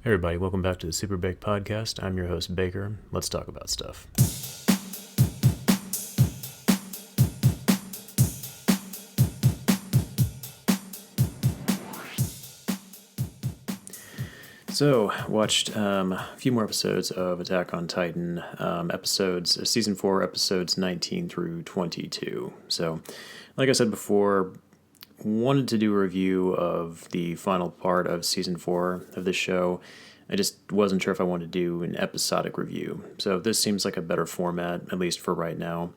Hey everybody, welcome back to the SuperBake podcast. I'm your host, Baker. Let's talk about stuff. So, watched a few more episodes of Attack on Titan, season 4, episodes 19 through 22. So, like I said before, wanted to do a review of the final part of season 4 of this show. I just wasn't sure if I wanted to do an episodic review. So this seems like a better format, at least for right now.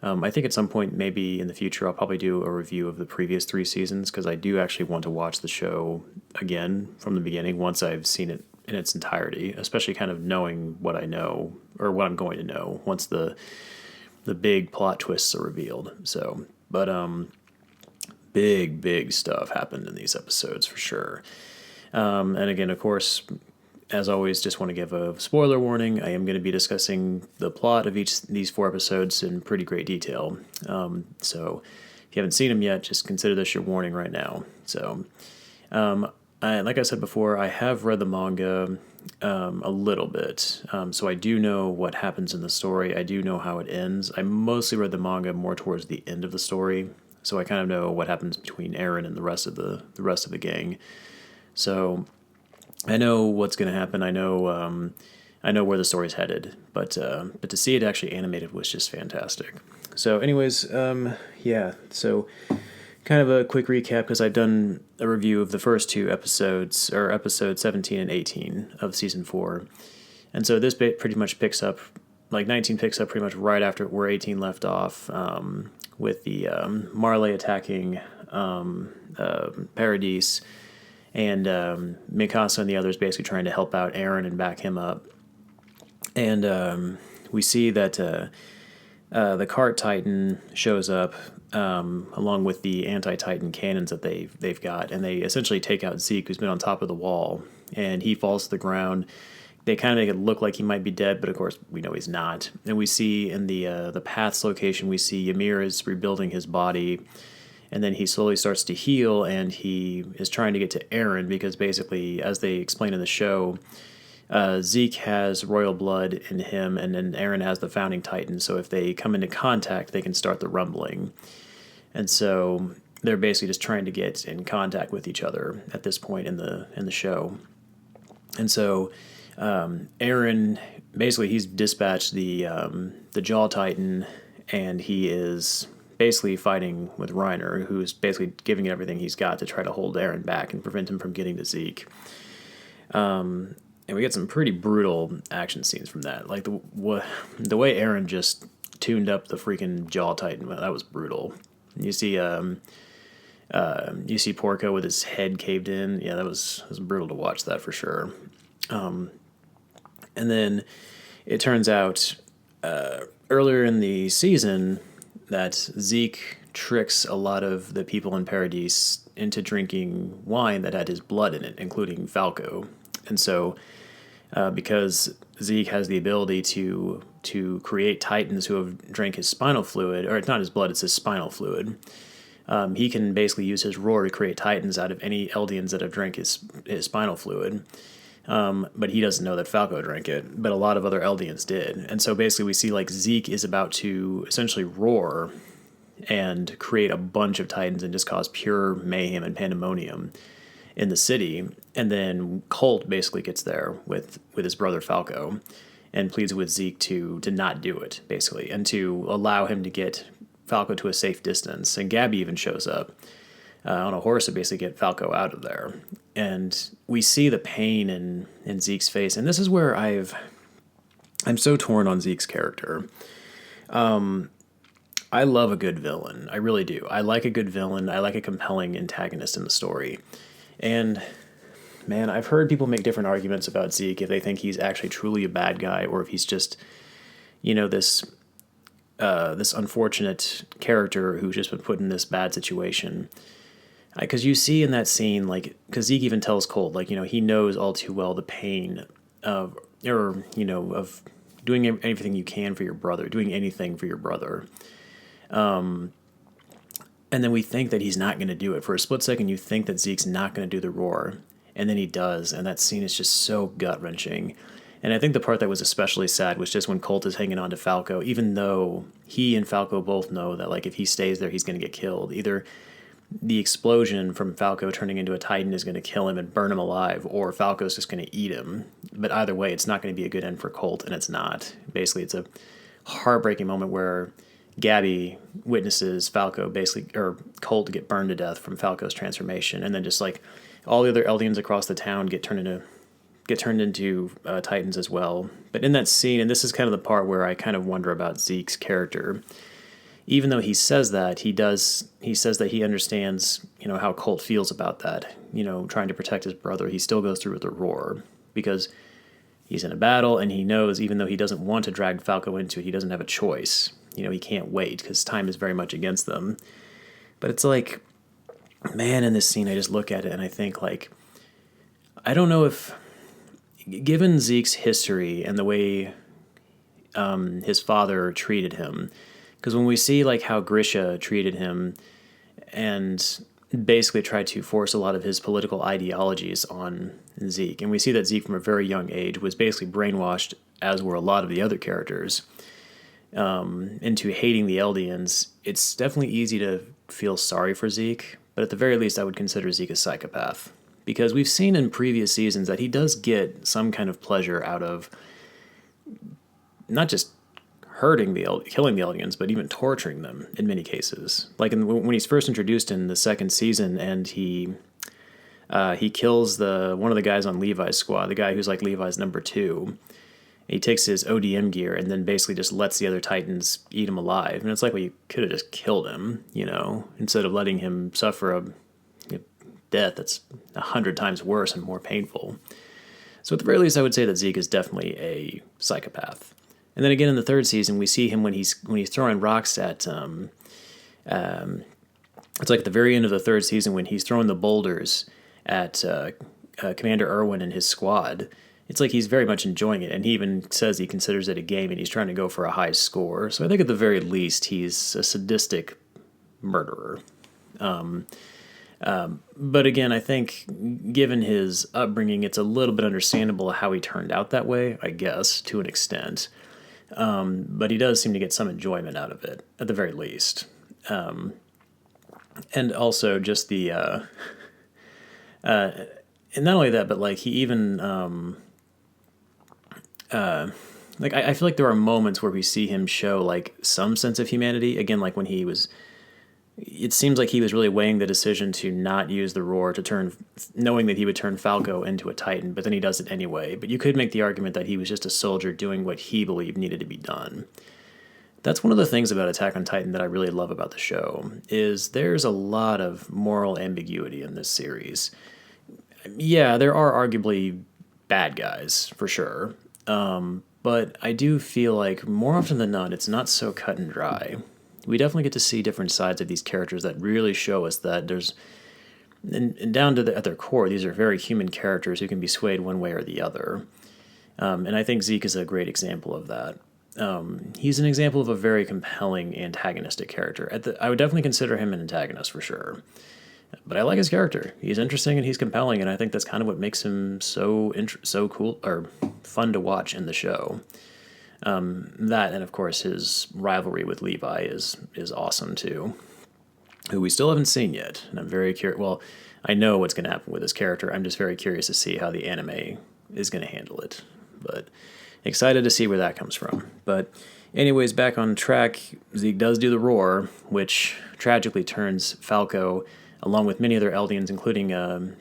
I think at some point, maybe in the future, I'll probably do a review of the previous 3 seasons, because I do actually want to watch the show again from the beginning once I've seen it in its entirety, especially kind of knowing what I know, or what I'm going to know, once the big plot twists are revealed. So, but big stuff happened in these episodes for sure. And again, of course, as always, just want to give a spoiler warning. I am going to be discussing the plot of these 4 episodes in pretty great detail. So if you haven't seen them yet, just consider this your warning right now. So, like I said before, I have read the manga a little bit. So I do know what happens in the story. I do know how it ends. I mostly read the manga more towards the end of the story, so I kind of know what happens between Eren and the rest of the gang. So I know what's going to happen. I know where the story's headed, but to see it actually animated was just fantastic. So, anyways, yeah. So, kind of a quick recap, because I've done a review of the first 2 episodes, or episodes 17 and 18 of season 4, and so this bit pretty much picks up, like 19 picks up pretty much right after where 18 left off, with the Marley attacking Paradise. And Mikasa and the others basically trying to help out Eren and back him up. And we see that the Cart Titan shows up along with the anti-Titan cannons that they've got, and they essentially take out Zeke, who's been on top of the wall, and he falls to the ground. They kind of make it look like he might be dead, but of course we know he's not. And we see in the Paths location, we see Ymir is rebuilding his body. And then he slowly starts to heal, and he is trying to get to Eren, because basically, as they explain in the show, Zeke has royal blood in him, and then Eren has the founding titan. So if they come into contact, they can start the rumbling. And so they're basically just trying to get in contact with each other at this point in the show. And so Eren, basically, he's dispatched the Jaw Titan, and he is basically fighting with Reiner, who's basically giving it everything he's got to try to hold Eren back and prevent him from getting to Zeke. And we get some pretty brutal action scenes from that. Like the way Eren just tuned up the freaking Jaw Titan, that was brutal. And you see Porco with his head caved in. Yeah, that was brutal to watch that for sure. And then it turns out earlier in the season that Zeke tricks a lot of the people in Paradise into drinking wine that had his blood in it, including Falco. And so, because Zeke has the ability to create titans who have drank his spinal fluid, or it's not his blood, it's his spinal fluid, he can basically use his roar to create titans out of any Eldians that have drank his spinal fluid. But he doesn't know that Falco drank it, but a lot of other Eldians did. And so basically we see like Zeke is about to essentially roar and create a bunch of titans and just cause pure mayhem and pandemonium in the city. And then Colt basically gets there with his brother Falco and pleads with Zeke to not do it, basically, and to allow him to get Falco to a safe distance. And Gabby even shows up on a horse to basically get Falco out of there. And we see the pain in Zeke's face. And this is where I'm so torn on Zeke's character. I love a good villain. I really do. I like a good villain. I like a compelling antagonist in the story. And man, I've heard people make different arguments about Zeke, if they think he's actually truly a bad guy, or if he's just, this unfortunate character who's just been put in this bad situation. Because you see in that scene, like, because Zeke even tells Colt, like, he knows all too well the pain of doing everything you can for your brother, doing anything for your brother. And then we think that he's not going to do it. For a split second, you think that Zeke's not going to do the roar. and then he does, and that scene is just so gut-wrenching. And I think the part that was especially sad was just when Colt is hanging on to Falco, even though he and Falco both know that, like, if he stays there, he's going to get killed. Either the explosion from Falco turning into a Titan is going to kill him and burn him alive, or Falco's just going to eat him. But either way, it's not going to be a good end for Colt, and it's not. Basically, it's a heartbreaking moment where Gabby witnesses Falco basically, or Colt, get burned to death from Falco's transformation, and then just like all the other Eldians across the town get turned into Titans as well. But in that scene, and this is kind of the part where I kind of wonder about Zeke's character. Even though he says that, he says that he understands, how Colt feels about that, trying to protect his brother. He still goes through with the roar because he's in a battle, and he knows, even though he doesn't want to drag Falco into it, he doesn't have a choice. He can't wait because time is very much against them. But it's like, man, in this scene, I just look at it and I think, like, I don't know if, given Zeke's history and the way his father treated him, because when we see like how Grisha treated him and basically tried to force a lot of his political ideologies on Zeke, and we see that Zeke from a very young age was basically brainwashed, as were a lot of the other characters, into hating the Eldians, it's definitely easy to feel sorry for Zeke, but at the very least I would consider Zeke a psychopath. Because we've seen in previous seasons that he does get some kind of pleasure out of not just killing the Eldians, but even torturing them in many cases. Like when he's first introduced in the second season, and he kills one of the guys on Levi's squad, the guy who's like Levi's number 2. He takes his ODM gear and then basically just lets the other Titans eat him alive. And it's like, well, you could have just killed him, instead of letting him suffer a death that's 100 times worse and more painful. So at the very least, I would say that Zeke is definitely a psychopath. And then again in the third season, we see him when he's throwing rocks at it's like at the very end of the third season when he's throwing the boulders at Commander Irwin and his squad. It's like he's very much enjoying it, and he even says he considers it a game and he's trying to go for a high score. So I think at the very least he's a sadistic murderer. But again, I think given his upbringing, it's a little bit understandable how he turned out that way, I guess, to an extent. But he does seem to get some enjoyment out of it, at the very least. And also just the, and not only that, but like he even, like I feel like there are moments where we see him show like some sense of humanity. Again, like when it seems like he was really weighing the decision to not use the roar knowing that he would turn Falco into a Titan, but then he does it anyway. But you could make the argument that he was just a soldier doing what he believed needed to be done. That's one of the things about Attack on Titan that I really love about the show, is there's a lot of moral ambiguity in this series. Yeah, there are arguably bad guys, for sure. But I do feel like more often than not, it's not so cut and dry. We definitely get to see different sides of these characters that really show us that there's, and down to at their core, these are very human characters who can be swayed one way or the other. And I think Zeke is a great example of that. He's an example of a very compelling antagonistic character. I would definitely consider him an antagonist for sure. But I like his character. He's interesting and he's compelling, and I think that's kind of what makes him so cool or fun to watch in the show. That, and of course his rivalry with Levi is awesome too, who we still haven't seen yet. And I'm very curious. Well, I know what's going to happen with his character. I'm just very curious to see how the anime is going to handle it. But excited to see where that comes from. But anyways, back on track, Zeke does do the roar, which tragically turns Falco, along with many other Eldians, including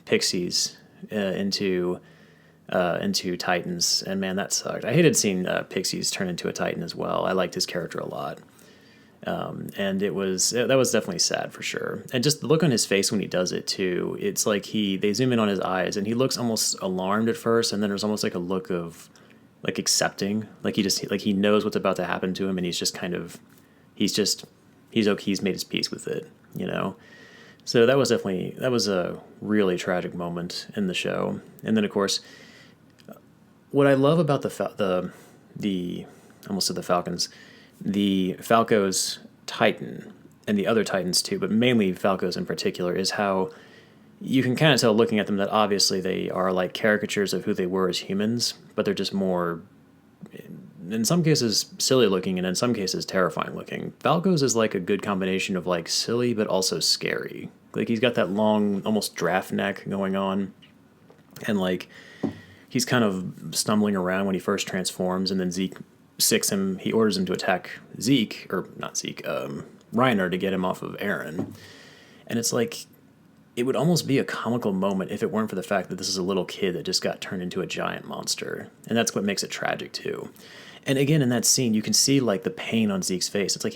pixies, into Titans. And man, that sucked. I hated seeing pixies turn into a Titan as well. I liked his character a lot. And that was definitely sad for sure. And just the look on his face when he does it too, it's like they zoom in on his eyes and he looks almost alarmed at first, and then there's almost like a look of like accepting, like he knows what's about to happen to him, and he's just kind of, he's okay, he's made his peace with it, So that was a really tragic moment in the show. And then of course, what I love about the almost said the Falcons, the Falco's Titan and the other Titans too, but mainly Falco's in particular, is how you can kind of tell looking at them that obviously they are like caricatures of who they were as humans, but they're just more, in some cases, silly looking, and in some cases, terrifying looking. Falco's is like a good combination of like silly, but also scary. Like he's got that long, almost giraffe neck going on, and like he's kind of stumbling around when he first transforms, and then Zeke he orders him to attack Zeke, or not Zeke, Reiner to get him off of Aaron. And it's like, it would almost be a comical moment if it weren't for the fact that this is a little kid that just got turned into a giant monster. And that's what makes it tragic too. And again, in that scene, you can see like the pain on Zeke's face. It's like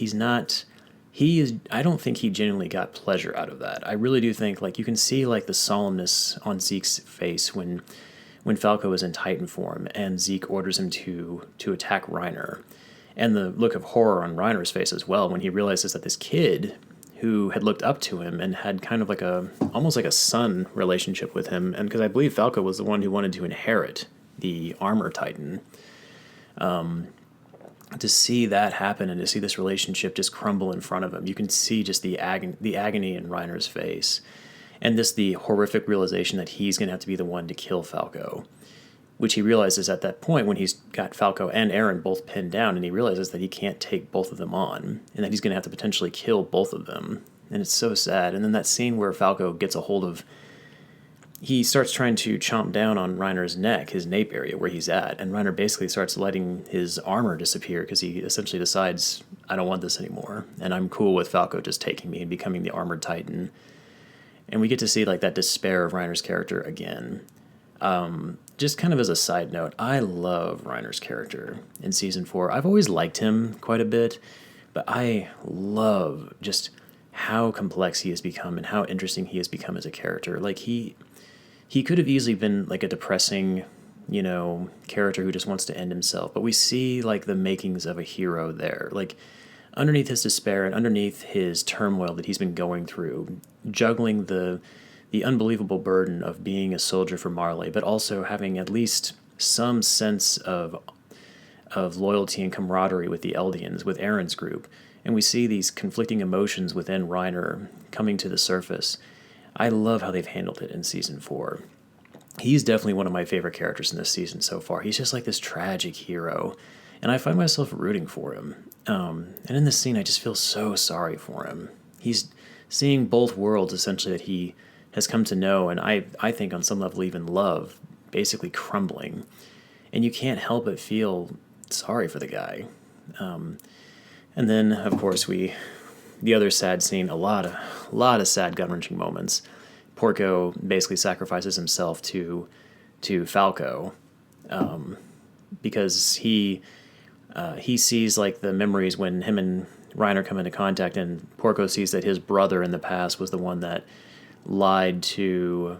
I don't think he genuinely got pleasure out of that. I really do think like you can see like the solemnness on Zeke's face when Falco is in Titan form and Zeke orders him to attack Reiner. And the look of horror on Reiner's face as well when he realizes that this kid who had looked up to him and had kind of like almost like a son relationship with him, and because I believe Falco was the one who wanted to inherit the armor Titan, to see that happen and to see this relationship just crumble in front of him, you can see just the agony in Reiner's face, and the horrific realization that he's going to have to be the one to kill Falco, which he realizes at that point when he's got Falco and Aaron both pinned down, and he realizes that he can't take both of them on, and that he's going to have to potentially kill both of them. And it's so sad. And then that scene where Falco gets a hold of... He starts trying to chomp down on Reiner's neck, his nape area where he's at, and Reiner basically starts letting his armor disappear because he essentially decides, I don't want this anymore, and I'm cool with Falco just taking me and becoming the armored Titan. And we get to see like that despair of Reiner's character again. Just kind of as a side note, I love Reiner's character in Season 4. I've always liked him quite a bit, but I love just how complex he has become and how interesting he has become as a character. Like, he could have easily been like a depressing, character who just wants to end himself, but we see like the makings of a hero there. Like, underneath his despair and underneath his turmoil that he's been going through, juggling the unbelievable burden of being a soldier for Marley, but also having at least some sense of loyalty and camaraderie with the Eldians, with Aaron's group. And we see these conflicting emotions within Reiner coming to the surface. I love how they've handled it in Season 4. He's definitely one of my favorite characters in this season so far. He's just like this tragic hero, and I find myself rooting for him. And in this scene, I just feel so sorry for him. He's seeing both worlds, essentially, that he has come to know, and I think on some level even love, basically crumbling. And you can't help but feel sorry for the guy. And then, of course, the other sad scene, a lot of sad gut-wrenching moments. Porco basically sacrifices himself to Falco, because he sees like the memories when him and Reiner come into contact, and Porco sees that his brother in the past was the one that lied to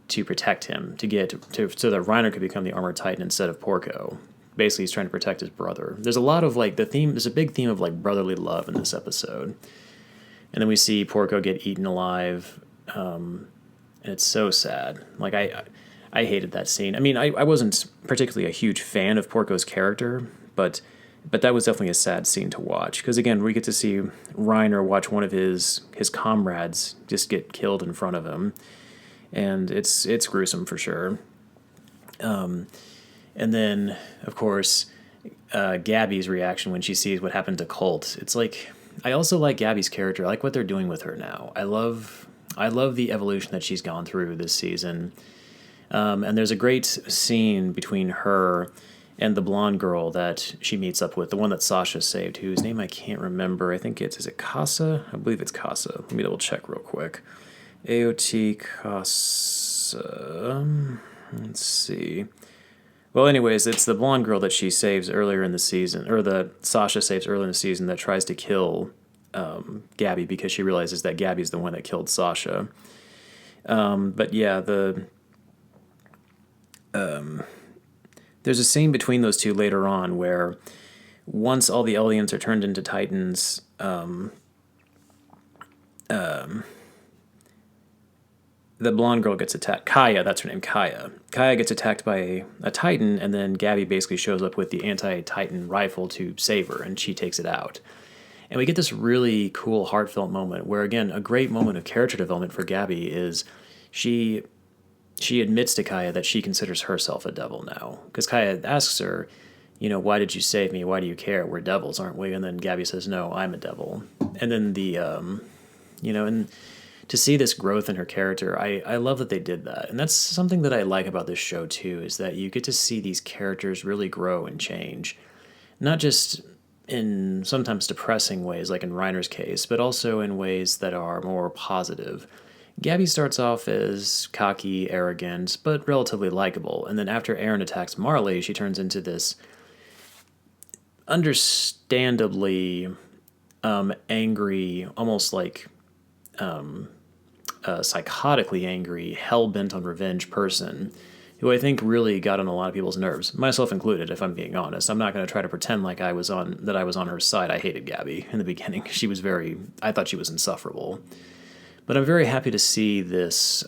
protect him, so that Reiner could become the armored Titan instead of Porco. Basically, he's trying to protect his brother. There's a lot of like there's a big theme of like brotherly love in this episode. And then we see Porco get eaten alive, and it's so sad. Like, I hated that scene. I mean, I wasn't particularly a huge fan of Porco's character, but that was definitely a sad scene to watch. Because again, we get to see Reiner watch one of his comrades just get killed in front of him, and it's gruesome for sure. And then, of course, Gabby's reaction when she sees what happened to Colt. It's like, I also like Gabby's character. I like what they're doing with her now. I love the evolution that she's gone through this season. And there's a great scene between her and the blonde girl that she meets up with, the one that Sasha saved, whose name I can't remember. I think is it Casa? I believe it's Casa. Let me double check real quick. AOT Casa. Let's see. Well, anyways, it's the blonde girl that she saves earlier in the season, or that Sasha saves earlier in the season, that tries to kill Gabby because she realizes that Gabby's the one that killed Sasha. But yeah, there's a scene between those two later on where once all the Eldians are turned into Titans, the blonde girl gets attacked. Kaya, that's her name, Kaya. Kaya gets attacked by a Titan, and then Gabby basically shows up with the anti-Titan rifle to save her, and she takes it out. And we get this really cool, heartfelt moment where, again, a great moment of character development for Gabby is she she admits to Kaya that she considers herself a devil now. Because Kaya asks her, why did you save me? Why do you care? We're devils, aren't we? And then Gabby says, no, I'm a devil. And then and to see this growth in her character, I love that they did that. And that's something that I like about this show, too, is that you get to see these characters really grow and change. Not just in sometimes depressing ways, like in Reiner's case, but also in ways that are more positive. Gabby starts off as cocky, arrogant, but relatively likable. And then after Aaron attacks Marley, she turns into this understandably angry, almost like psychotically angry, hell-bent on revenge person who I think really got on a lot of people's nerves, myself included, if I'm being honest. I'm not going to try to pretend like I was on her side. I hated Gabby in the beginning. I thought she was insufferable. But I'm very happy to see this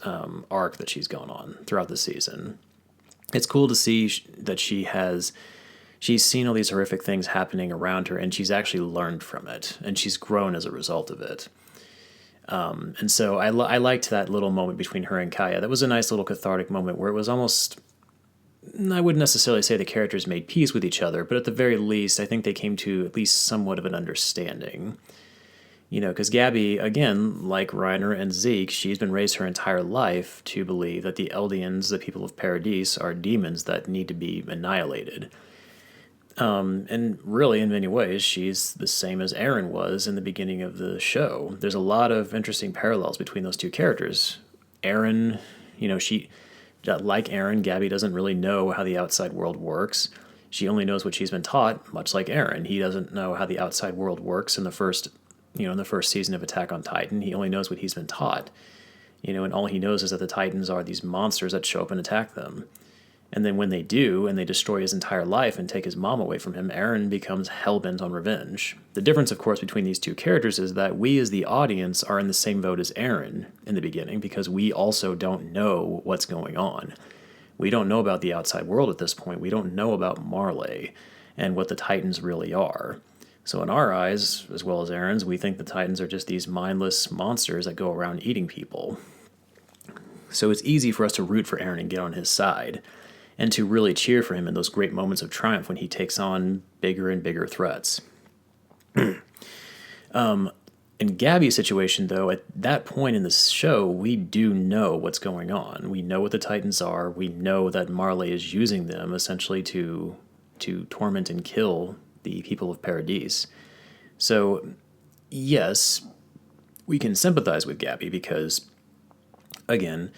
arc that she's gone on throughout the season. It's cool to see that she's seen all these horrific things happening around her, and she's actually learned from it, and she's grown as a result of it. And so I liked that little moment between her and Kaya. That was a nice little cathartic moment where it was almost, I wouldn't necessarily say the characters made peace with each other, but at the very least, I think they came to at least somewhat of an understanding. Because Gabby, again, like Reiner and Zeke, she's been raised her entire life to believe that the Eldians, the people of Paradise, are demons that need to be annihilated. And really, in many ways, she's the same as Aaron was in the beginning of the show. There's a lot of interesting parallels between those two characters. Aaron, like Aaron, Gabby doesn't really know how the outside world works. She only knows what she's been taught, much like Aaron. He doesn't know how the outside world works in the first season of Attack on Titan. He only knows what he's been taught. And all he knows is that the Titans are these monsters that show up and attack them. And then when they do, and they destroy his entire life and take his mom away from him, Aaron becomes hellbent on revenge. The difference, of course, between these two characters is that we as the audience are in the same boat as Aaron in the beginning, because we also don't know what's going on. We don't know about the outside world at this point. We don't know about Marley and what the Titans really are. So in our eyes, as well as Aaron's, we think the Titans are just these mindless monsters that go around eating people. So it's easy for us to root for Aaron and get on his side, and to really cheer for him in those great moments of triumph when he takes on bigger and bigger threats. In Gabby's situation, though, at that point in the show, we do know what's going on. We know what the Titans are. We know that Marley is using them essentially to torment and kill the people of Paradise. So, yes, we can sympathize with Gabby because, again,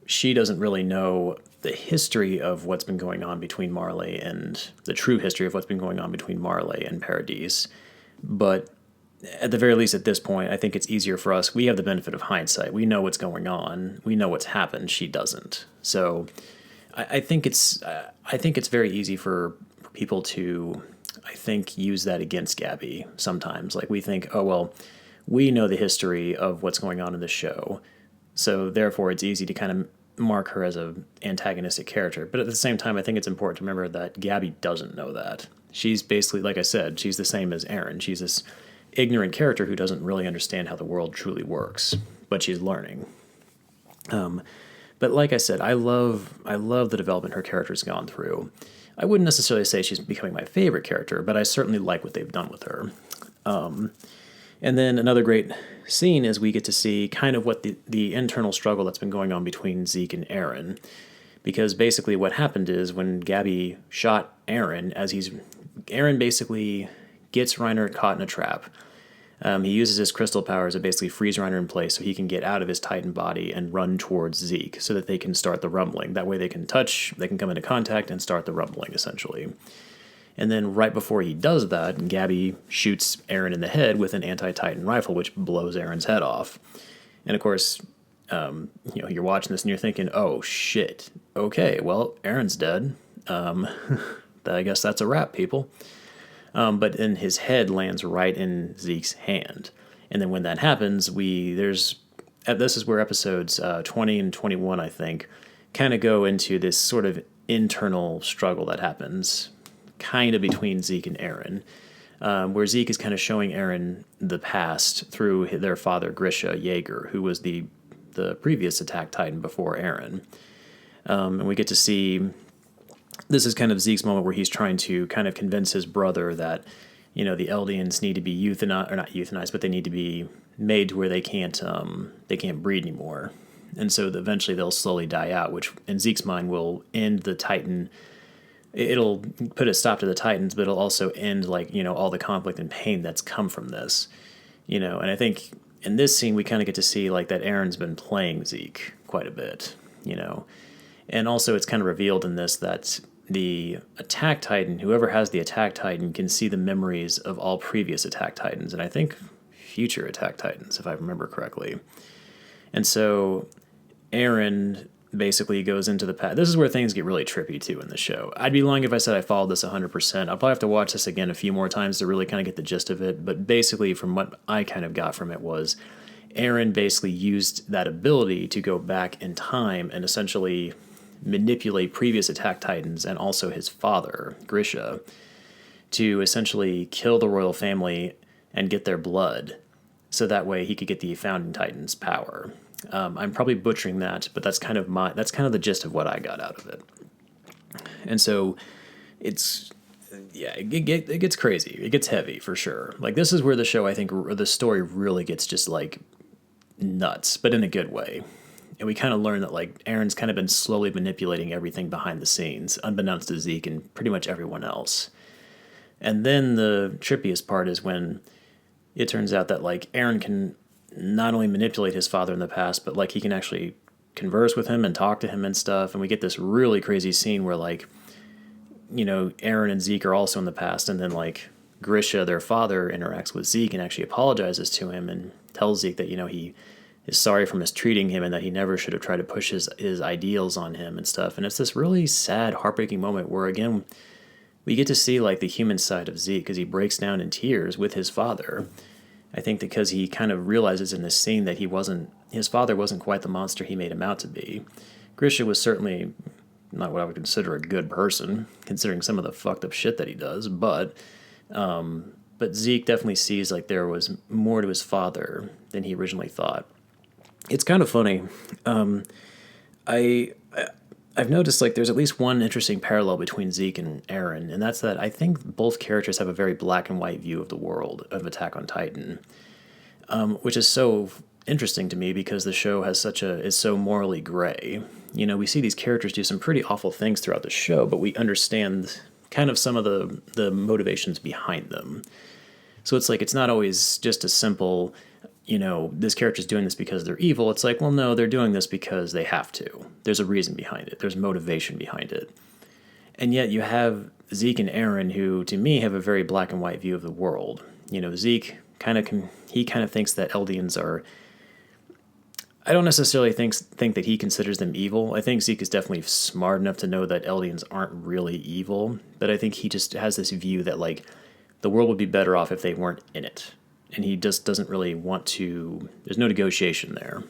she doesn't really know the history of what's been going on between Marley and the true history of what's been going on between Marley and Paradise. But at the very least at this point, I think it's easier for us. We have the benefit of hindsight. We know what's going on. We know what's happened. She doesn't. So I think it's very easy for people to, I think, use that against Gabby sometimes. Like we think, oh, well, we know the history of what's going on in the show, so therefore it's easy to kind of mark her as an antagonistic character. But at the same time, I think it's important to remember that Gabby doesn't know that. She's basically, like I said, she's the same as Aaron. She's this ignorant character who doesn't really understand how the world truly works, but she's learning. But like I said, I love the development her character's gone through. I wouldn't necessarily say she's becoming my favorite character, but I certainly like what they've done with her. And then another great scene is we get to see kind of what the internal struggle that's been going on between Zeke and Aaron. Because basically what happened is when Gabby shot Aaron, Aaron basically gets Reiner caught in a trap. He uses his crystal powers to basically freeze Reiner in place so he can get out of his Titan body and run towards Zeke so that they can start the rumbling. That way they can come into contact and start the rumbling, essentially. And then right before he does that, Gabby shoots Aaron in the head with an anti-Titan rifle, which blows Aaron's head off. And of course, you're watching this and you're thinking, oh, shit. Okay, well, Aaron's dead. I guess that's a wrap, people. But then his head lands right in Zeke's hand. And then when that happens, this is where episodes 20 and 21, I think, kind of go into this sort of internal struggle that happens kind of between Zeke and Aaron, where Zeke is kind of showing Aaron the past through their father, Grisha Yeager, who was the the previous Attack Titan before Eren. And we get to see, this is kind of Zeke's moment where he's trying to kind of convince his brother that, the Eldians need to be euthanized, or not euthanized, but they need to be made to where they can't breed anymore. And so eventually they'll slowly die out, which in Zeke's mind will end the Titan. It'll put a stop to the Titans, but it'll also end all the conflict and pain that's come from this. And I think in this scene we kind of get to see that Eren's been playing Zeke quite a bit, And also it's kind of revealed in this that the Attack Titan, whoever has the Attack Titan, can see the memories of all previous Attack Titans, and I think future Attack Titans, if I remember correctly. And so Eren basically goes into the past. This is where things get really trippy, too, in the show. I'd be lying if I said I followed this 100%. I'll probably have to watch this again a few more times to really kind of get the gist of it, but basically from what I kind of got from it was Eren basically used that ability to go back in time and essentially manipulate previous Attack Titans and also his father, Grisha, to essentially kill the royal family and get their blood, so that way he could get the Founding Titan's power. I'm probably butchering that, but that's kind of the gist of what I got out of it. And so it gets crazy. It gets heavy for sure. This is where the show, I think, the story really gets just nuts, but in a good way. And we kind of learn that Eren's kind of been slowly manipulating everything behind the scenes, unbeknownst to Zeke and pretty much everyone else. And then the trippiest part is when it turns out that Eren can not only manipulate his father in the past, but he can actually converse with him and talk to him and stuff. And we get this really crazy scene where Eren and Zeke are also in the past, and then Grisha, their father, interacts with Zeke and actually apologizes to him and tells Zeke that he is sorry for mistreating him and that he never should have tried to push his ideals on him and stuff. And it's this really sad, heartbreaking moment where, again, we get to see the human side of Zeke because he breaks down in tears with his father. I think because he kind of realizes in this scene that his father wasn't quite the monster he made him out to be. Grisha was certainly not what I would consider a good person, considering some of the fucked up shit that he does, but Zeke definitely sees there was more to his father than he originally thought. It's kind of funny. I've noticed there's at least one interesting parallel between Zeke and Eren, and that's that I think both characters have a very black and white view of the world of Attack on Titan, which is so interesting to me because the show is so morally gray. We see these characters do some pretty awful things throughout the show, but we understand kind of some of the motivations behind them. So it's not always just a simple, this character's doing this because they're evil. It's well, no, they're doing this because they have to. There's a reason behind it. There's motivation behind it. And yet you have Zeke and Eren, who, to me, have a very black and white view of the world. Zeke kind of thinks that Eldians are... I don't necessarily think that he considers them evil. I think Zeke is definitely smart enough to know that Eldians aren't really evil, but I think he just has this view that, the world would be better off if they weren't in it. And he just doesn't really want to... There's no negotiation there,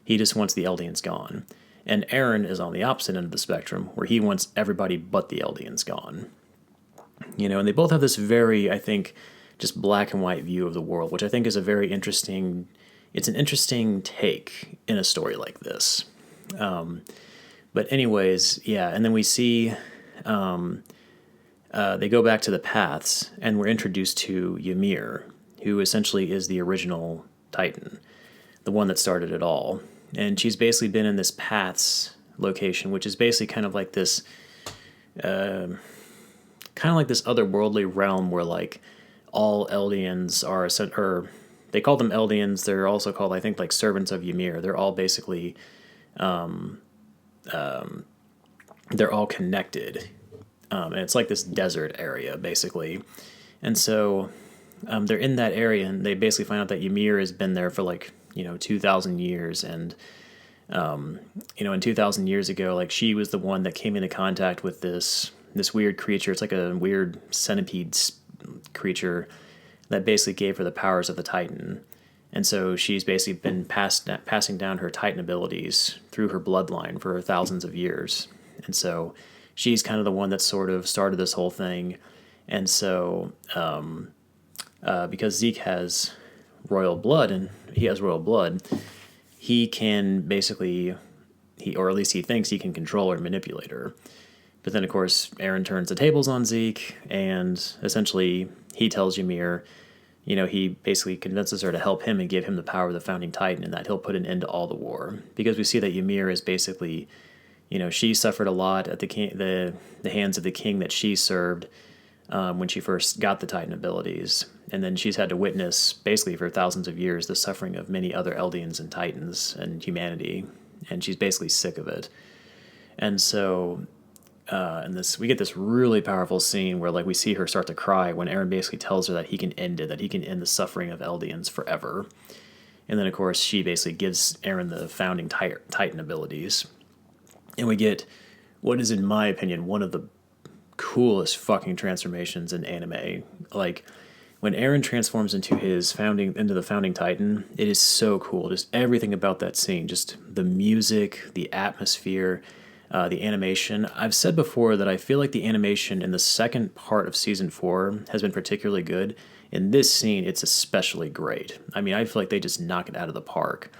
He just wants the Eldians gone. And Eren is on the opposite end of the spectrum, where he wants everybody but the Eldians gone. And they both have this very, I think, just black and white view of the world, which I think is a very interesting... It's an interesting take in a story like this. But anyways, yeah, and then we see... they go back to the paths, and we're introduced to Ymir, who essentially is the original Titan, the one that started it all. And she's basically been in this paths location, which is basically kind of like this otherworldly realm where all Eldians are, or they call them Eldians. They're also called, I think, servants of Ymir. They're all basically, they're all connected. And it's this desert area, basically. And so they're in that area, and they basically find out that Ymir has been there for 2,000 years. And, in 2,000 years ago, she was the one that came into contact with this weird creature. It's a weird centipede creature that basically gave her the powers of the Titan. And so she's basically been passing down her Titan abilities through her bloodline for thousands of years. And so she's kind of the one that sort of started this whole thing. And so because Zeke has royal blood, and he has royal blood, he can basically, or at least he thinks he can control or manipulate her. But then, of course, Eren turns the tables on Zeke, and essentially he tells Ymir, he basically convinces her to help him and give him the power of the Founding Titan, and that he'll put an end to all the war. Because we see that Ymir is basically, she suffered a lot at the hands of the king that she served when she first got the Titan abilities. And then she's had to witness, basically for thousands of years, the suffering of many other Eldians and Titans and humanity. And she's basically sick of it. And so we get this really powerful scene where we see her start to cry when Eren basically tells her that he can end it, that he can end the suffering of Eldians forever. And then, of course, she basically gives Eren the Founding Titan abilities. And we get what is, in my opinion, one of the coolest fucking transformations in anime. When Eren transforms into the Founding Titan, it is so cool. Just everything about that scene, just the music, the atmosphere, the animation. I've said before that I feel like the animation in the second part of season 4 has been particularly good. In this scene, it's especially great. I mean, I feel like they just knock it out of the park.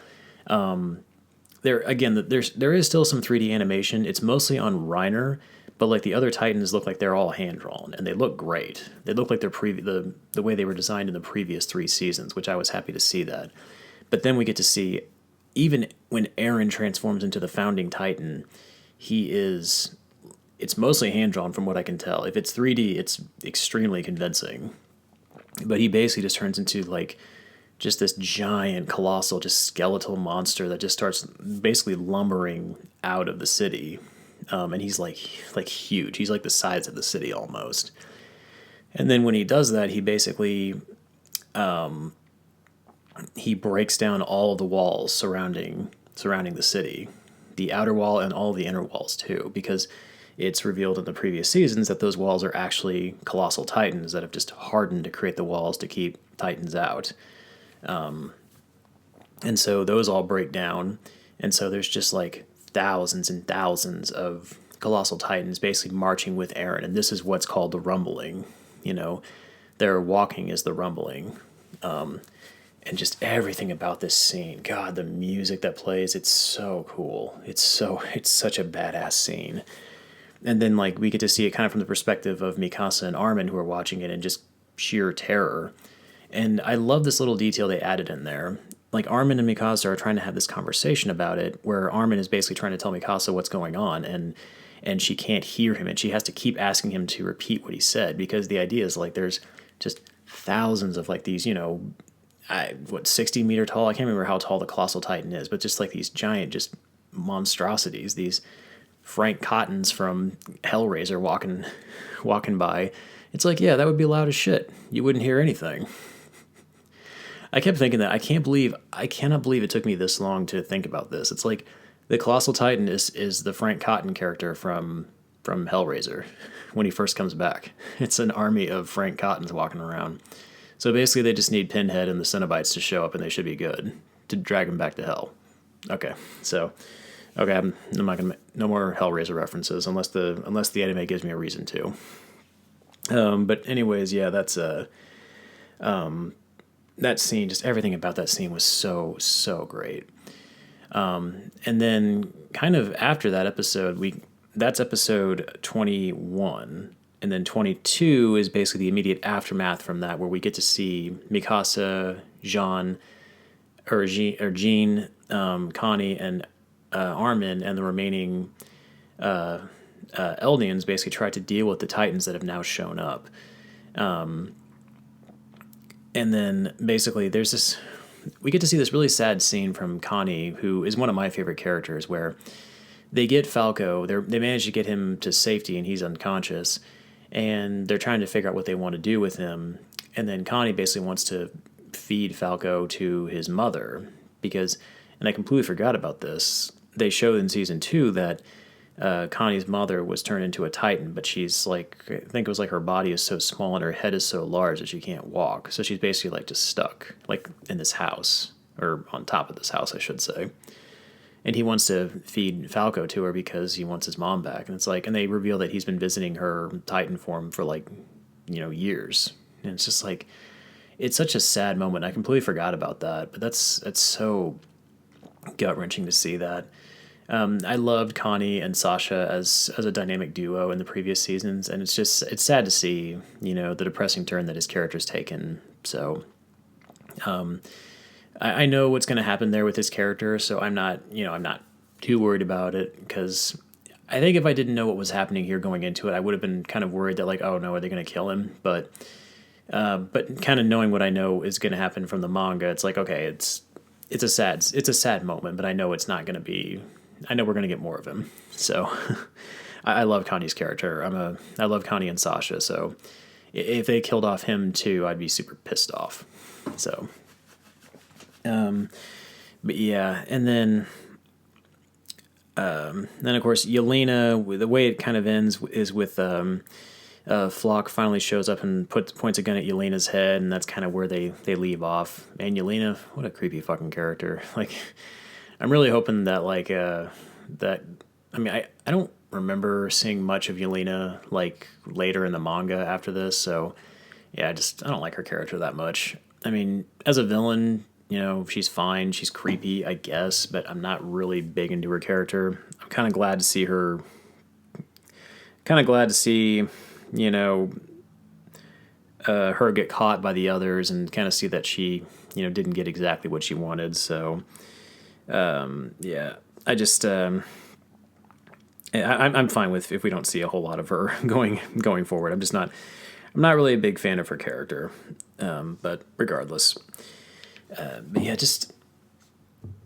There is still some 3D animation. It's mostly on Reiner, but the other Titans look like they're all hand drawn, and they look great. They look like they're the way they were designed in the previous 3 seasons, which I was happy to see that. But then we get to see, even when Eren transforms into the Founding Titan, it's mostly hand drawn from what I can tell. If it's 3D, it's extremely convincing. But he basically just turns into just this giant, colossal, just skeletal monster that just starts basically lumbering out of the city. And he's huge. He's the size of the city almost. And then when he does that, he basically he breaks down all of the walls surrounding the city, the outer wall and all the inner walls too, because it's revealed in the previous seasons that those walls are actually colossal titans that have just hardened to create the walls to keep titans out. And so those all break down, and so there's just thousands and thousands of colossal titans basically marching with Eren, and this is what's called the rumbling. Their walking is the rumbling. And just everything about this scene, God, the music that plays, it's so cool. It's such a badass scene. And then we get to see it kind of from the perspective of Mikasa and Armin, who are watching it in just sheer terror. And I love this little detail they added in there. Armin and Mikasa are trying to have this conversation about it, where Armin is basically trying to tell Mikasa what's going on, and she can't hear him, and she has to keep asking him to repeat what he said, because the idea is there's just thousands of these, 60 meter tall, I can't remember how tall the Colossal Titan is, but just these giant just monstrosities, these Frank Cottons from Hellraiser walking by. It's yeah, that would be loud as shit. You wouldn't hear anything. I kept thinking that. I cannot believe it took me this long to think about this. It's the Colossal Titan is the Frank Cotton character from Hellraiser when he first comes back. It's an army of Frank Cottons walking around. So basically they just need Pinhead and the Cenobites to show up, and they should be good to drag him back to hell. Okay, I'm not gonna no more Hellraiser references unless the anime gives me a reason to. But anyways, yeah, that's that scene, just everything about that scene was so great. And then kind of after that episode, that's episode 21. And then 22 is basically the immediate aftermath from that, where we get to see Mikasa, Jean, Connie, and Armin, and the remaining Eldians basically try to deal with the Titans that have now shown up. And then basically we get to see this really sad scene from Connie, who is one of my favorite characters, where they get Falco, they manage to get him to safety, and he's unconscious, and they're trying to figure out what they want to do with him. And then Connie basically wants to feed Falco to his mother, because, and I completely forgot about this, they showed in season 2 that Connie's mother was turned into a Titan, but she's I think it was her body is so small and her head is so large that she can't walk. So she's basically just stuck, in this house, or on top of this house, I should say. And he wants to feed Falco to her because he wants his mom back. And it's and they reveal that he's been visiting her Titan form for years. And it's just it's such a sad moment. I completely forgot about that, but that's so gut-wrenching to see that. I loved Connie and Sasha as a dynamic duo in the previous seasons, and it's sad to see, the depressing turn that his character's taken. So I know what's going to happen there with his character, so I'm not too worried about it, because I think if I didn't know what was happening here going into it, I would have been kind of worried that, like, oh no, are they going to kill him? But kind of knowing what I know is going to happen from the manga, it's like, okay, it's a sad moment, but I know it's not going to be. I know we're going to get more of him. So I love Connie's character. I love Connie and Sasha. So if they killed off him too, I'd be super pissed off. So, but yeah, and then of course Yelena. The way it kind of ends is with Flock finally shows up and points a gun at Yelena's head, and that's kind of where they leave off. And Yelena, what a creepy fucking character. Like, I'm really hoping that I don't remember seeing much of Yelena like later in the manga after this, so yeah, I don't like her character that much. I mean, as a villain, she's fine, she's creepy, I guess, but I'm not really big into her character. I'm kind of glad to see her. Her get caught by the others, and kind of see that she, didn't get exactly what she wanted. So, yeah, I'm fine with if we don't see a whole lot of her going forward. I'm not really a big fan of her character. But regardless, but yeah, just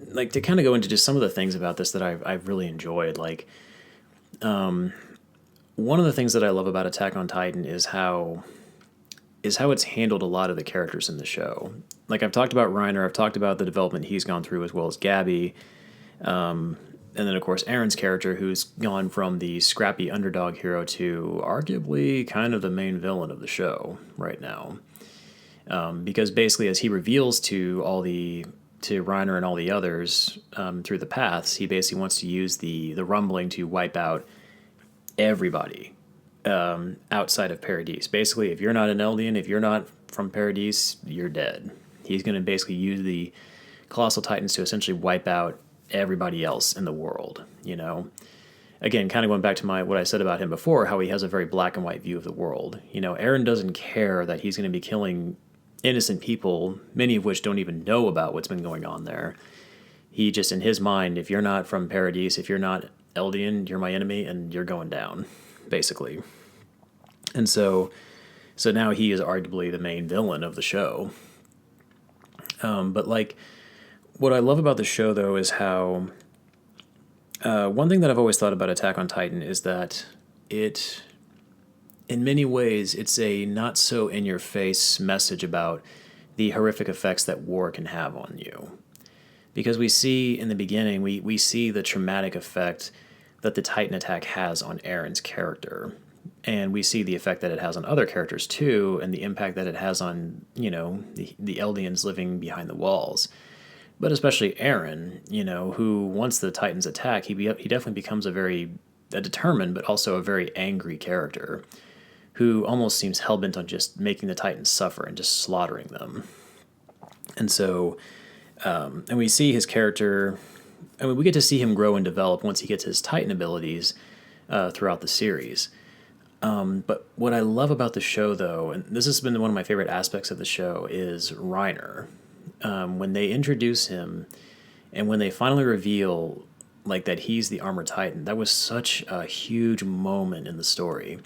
like to kind of go into just some of the things about this that I've really enjoyed. Like, one of the things that I love about Attack on Titan is how it's handled a lot of the characters in the show. Like, I've talked about Reiner, I've talked about the development he's gone through, as well as Gabby, and then of course Aaron's character, who's gone from the scrappy underdog hero to arguably kind of the main villain of the show right now. Because basically, as he reveals to Reiner and all the others through the paths, he basically wants to use the rumbling to wipe out everybody outside of Paradise. Basically, if you're not an Eldian, if you're not from Paradise, you're dead. He's going to basically use the Colossal Titans to essentially wipe out everybody else in the world, Again, kind of going back to what I said about him before, how he has a very black and white view of the world. Aaron doesn't care that he's going to be killing innocent people, many of which don't even know about what's been going on there. He just, in his mind, if you're not from Paradise, if you're not Eldian, you're my enemy, and you're going down, basically. And so now he is arguably the main villain of the show. But like, what I love about the show, though, is how one thing that I've always thought about Attack on Titan is that it, in many ways, it's a not so in-your-face message about the horrific effects that war can have on you. Because we see in the beginning, we see the traumatic effect that the Titan attack has on Aaron's character. And we see the effect that it has on other characters too, and the impact that it has on, the Eldians living behind the walls. But especially Aaron, who once the Titans attack, he definitely becomes a determined but also a very angry character, who almost seems hellbent on just making the Titans suffer and just slaughtering them. And so, and we see his character, we get to see him grow and develop once he gets his Titan abilities throughout the series. But what I love about the show, though, and this has been one of my favorite aspects of the show, is Reiner. When they introduce him, and when they finally reveal that he's the Armored Titan, that was such a huge moment in the story.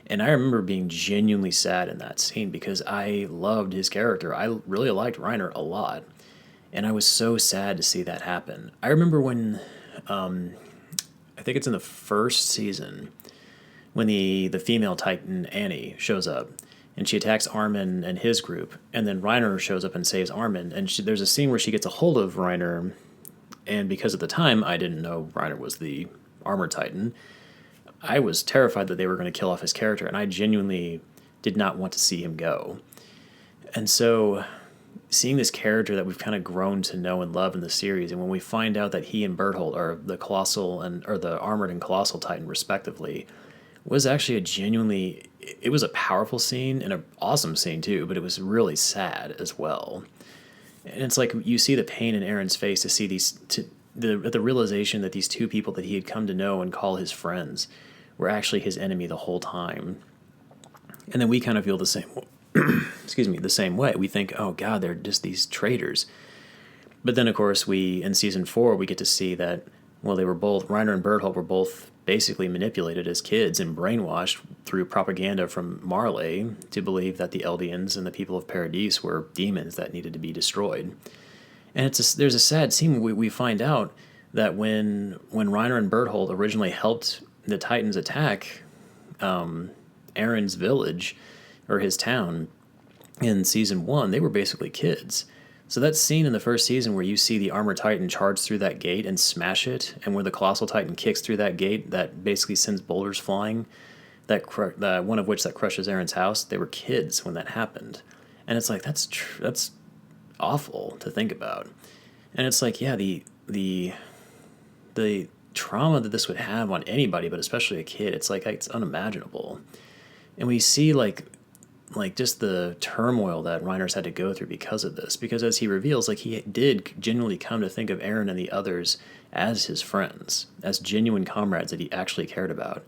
And I remember being genuinely sad in that scene because I loved his character. I really liked Reiner a lot. And I was so sad to see that happen. I remember when, I think it's in the first season, when the female Titan, Annie, shows up. And she attacks Armin and his group. And then Reiner shows up and saves Armin. And there's a scene where she gets a hold of Reiner. And because at the time I didn't know Reiner was the Armored Titan, I was terrified that they were going to kill off his character. And I genuinely did not want to see him go. And so seeing this character that we've kind of grown to know and love in the series, and when we find out that he and Berthold are the the Armored and Colossal Titan respectively, was actually it was a powerful scene and an awesome scene too, but it was really sad as well. And it's like you see the pain in Aaron's face to see the realization that these two people that he had come to know and call his friends were actually his enemy the whole time. And then we kind of feel the same, excuse me, the same way. We think, oh God, they're just these traitors. But then, of course, in season 4, we get to see that, well, Reiner and Berthold were both basically manipulated as kids and brainwashed through propaganda from Marley to believe that the Eldians and the people of Paradis were demons that needed to be destroyed. And there's a sad scene where we find out that when Reiner and Berthold originally helped the Titans attack Aaron's village, or his town, in season 1, they were basically kids. So that scene in the first season where you see the Armored Titan charge through that gate and smash it, and where the Colossal Titan kicks through that gate that basically sends boulders flying, one of which that crushes Aaron's house, they were kids when that happened. And it's like, that's awful to think about. And it's like, yeah, the trauma that this would have on anybody, but especially a kid, it's like, it's unimaginable. And we see like just the turmoil that Reiner's had to go through because of this. Because as he reveals, like, he did genuinely come to think of Aaron and the others as his friends, as genuine comrades that he actually cared about.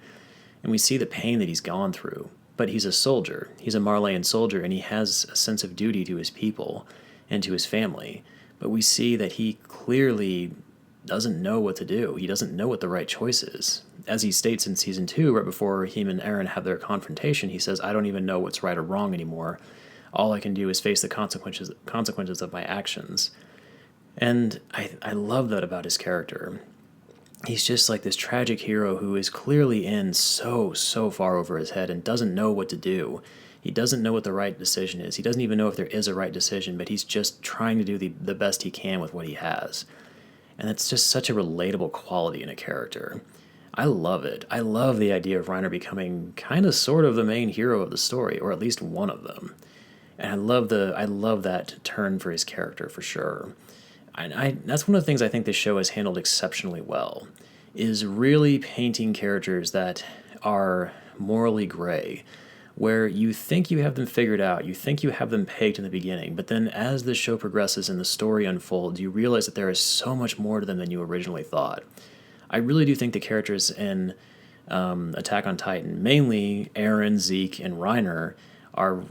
And we see the pain that he's gone through. But he's a soldier. He's a Marleyan soldier, and he has a sense of duty to his people and to his family. But we see that he clearly doesn't know what to do. He doesn't know what the right choice is. As he states in season 2, right before him and Aaron have their confrontation, he says, I don't even know what's right or wrong anymore. All I can do is face the consequences of my actions. And I love that about his character. He's just like this tragic hero who is clearly in so far over his head and doesn't know what to do. He doesn't know what the right decision is. He doesn't even know if there is a right decision, but he's just trying to do the best he can with what he has. And it's just such a relatable quality in a character. I love it. I love the idea of Reiner becoming kind of sort of the main hero of the story, or at least one of them. And I love that turn for his character for sure. That's one of the things I think this show has handled exceptionally well, is really painting characters that are morally gray, where you think you have them figured out, you think you have them pegged in the beginning, but then as the show progresses and the story unfolds, you realize that there is so much more to them than you originally thought. I really do think the characters in Attack on Titan, mainly Eren, Zeke, and Reiner, are,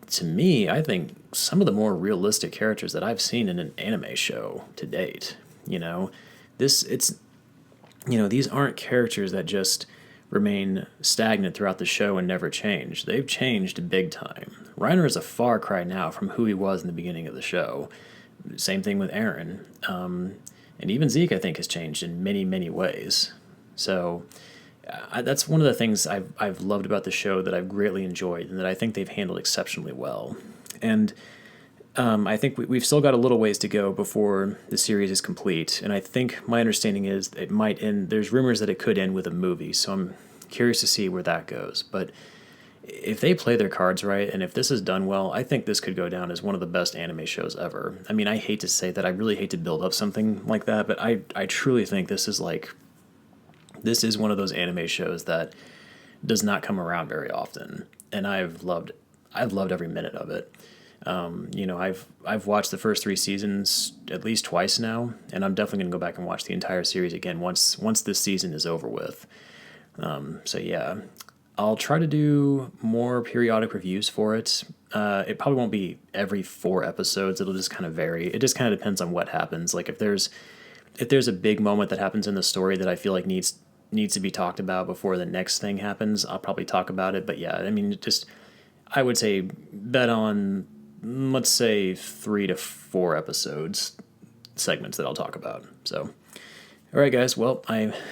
to me, I think, some of the more realistic characters that I've seen in an anime show to date. These aren't characters that just remain stagnant throughout the show and never change. They've changed big time. Reiner is a far cry now from who he was in the beginning of the show. Same thing with Eren. And even Zeke, I think, has changed in many, many ways. So that's one of the things I've loved about the show that I've greatly enjoyed and that I think they've handled exceptionally well. And I think we've still got a little ways to go before the series is complete. And I think my understanding is it might end. There's rumors that it could end with a movie, so I'm curious to see where that goes. But if they play their cards right, and if this is done well, I think this could go down as one of the best anime shows ever. I mean, I hate to say that. I really hate to build up something like that, but I truly think this is one of those anime shows that does not come around very often, and I've loved every minute of it. I've watched the first 3 seasons at least twice now, and I'm definitely going to go back and watch the entire series again once this season is over with. So yeah, I'll try to do more periodic reviews for it. It probably won't be every 4 episodes. It'll just kind of vary. It just kind of depends on what happens. Like if there's a big moment that happens in the story that I feel like needs to be talked about before the next thing happens, I'll probably talk about it. But yeah, I mean, I would say bet on, let's say, 3 to 4 episodes segments that I'll talk about. So, all right, guys. Well,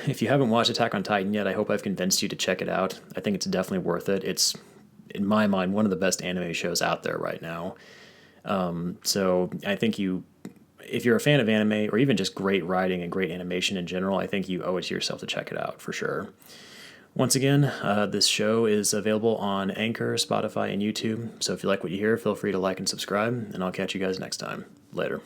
if you haven't watched Attack on Titan yet, I hope I've convinced you to check it out. I think it's definitely worth it. It's, in my mind, one of the best anime shows out there right now. So I think if you're a fan of anime or even just great writing and great animation in general, I think you owe it to yourself to check it out for sure. Once again, this show is available on Anchor, Spotify, and YouTube. So if you like what you hear, feel free to like and subscribe, and I'll catch you guys next time. Later.